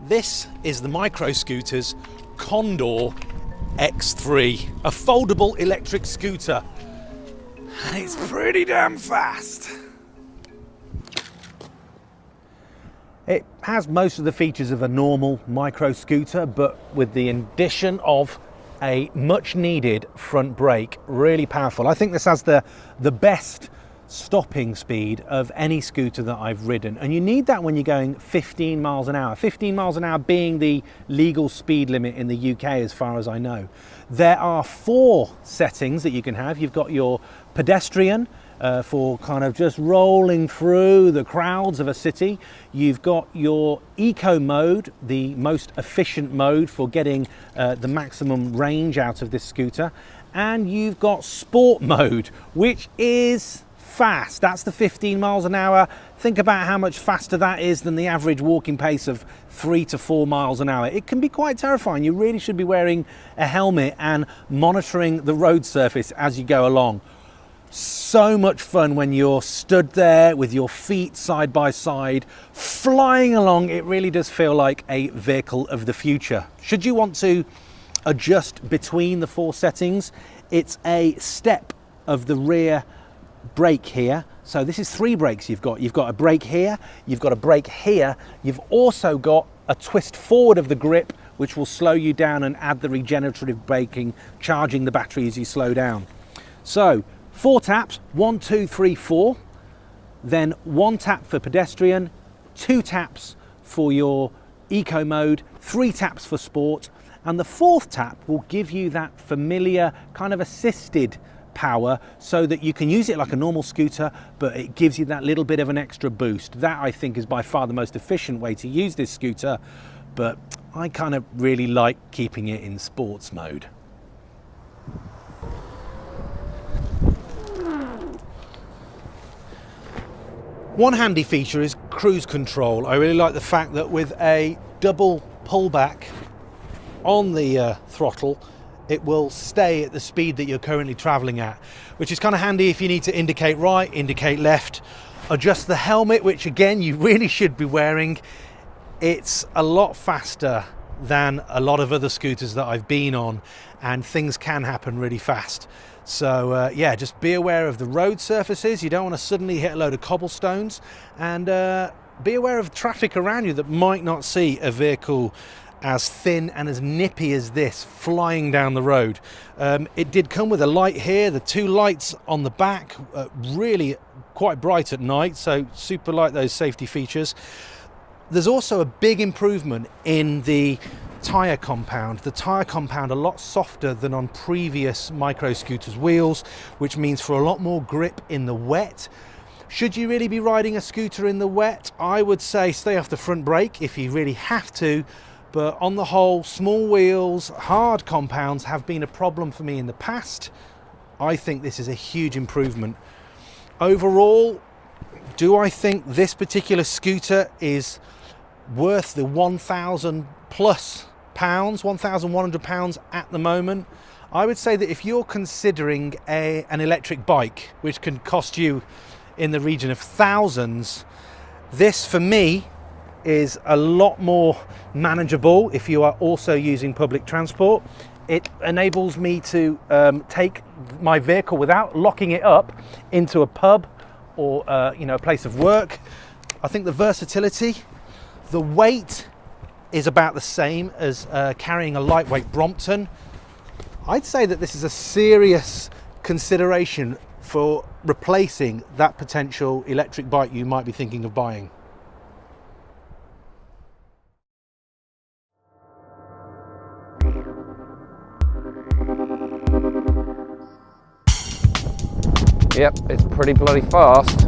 This is the Microscooter's Condor X3, a foldable electric scooter, and it's pretty damn fast. It has most of the features of a normal micro scooter, but with the addition of a much needed front brake. Really powerful. I think this has the best stopping speed of any scooter that I've ridden, and you need that when you're going 15 miles an hour. 15 miles an hour being the legal speed limit in the UK as far as I know. There are 4 settings that you can have. You've got your pedestrian, for kind of just rolling through the crowds of a city. You've got your eco mode, the most efficient mode for getting the maximum range out of this scooter. And you've got sport mode, which is fast. That's the 15 miles an hour. Think about how much faster that is than the average walking pace of 3 to 4 miles an hour. It can be quite terrifying. You really should be wearing a helmet and monitoring the road surface as you go along. So much fun when you're stood there with your feet side by side, flying along. It really does feel like a vehicle of the future. Should you want to adjust between the 4 settings, it's a step of the rear brake here. So this is 3 brakes you've got. You've got a brake here, you've got a brake here, you've also got a twist forward of the grip, which will slow you down and add the regenerative braking, charging the battery as you slow down. So 4 taps, 1, 2, 3, 4, then 1 tap for pedestrian, 2 taps for your eco mode, 3 taps for sport, and the 4th tap will give you that familiar kind of assisted power so that you can use it like a normal scooter, but it gives you that little bit of an extra boost. That, I think, is by far the most efficient way to use this scooter, but I kind of really like keeping it in sports mode. One handy feature is cruise control. I really like the fact that with a double pullback on the throttle, it will stay at the speed that you're currently traveling at, which is kind of handy if you need to indicate right, indicate left, adjust the helmet, which again you really should be wearing. It's a lot faster than a lot of other scooters that I've been on, and things can happen really fast. So yeah, just be aware of the road surfaces. You don't want to suddenly hit a load of cobblestones, and be aware of traffic around you that might not see a vehicle as thin and as nippy as this flying down the road. It did come with a light here, the 2 lights on the back, really quite bright at night, so super like those safety features. There's also a big improvement in the tyre compound. The tyre compound a lot softer than on previous micro scooters wheels, which means for a lot more grip in the wet. Should you really be riding a scooter in the wet, I would say stay off the front brake if you really have to, but on the whole, small wheels, hard compounds have been a problem for me in the past. I think this is a huge improvement. Overall, do I think this particular scooter is worth the £1,000 plus, £1,100 at the moment? I would say that if you're considering an electric bike, which can cost you in the region of thousands, this for me is a lot more manageable if you are also using public transport. It enables me to take my vehicle without locking it up into a pub or a place of work. I think the versatility, the weight is about the same as carrying a lightweight Brompton. I'd say that this is a serious consideration for replacing that potential electric bike you might be thinking of buying. Yep, it's pretty bloody fast.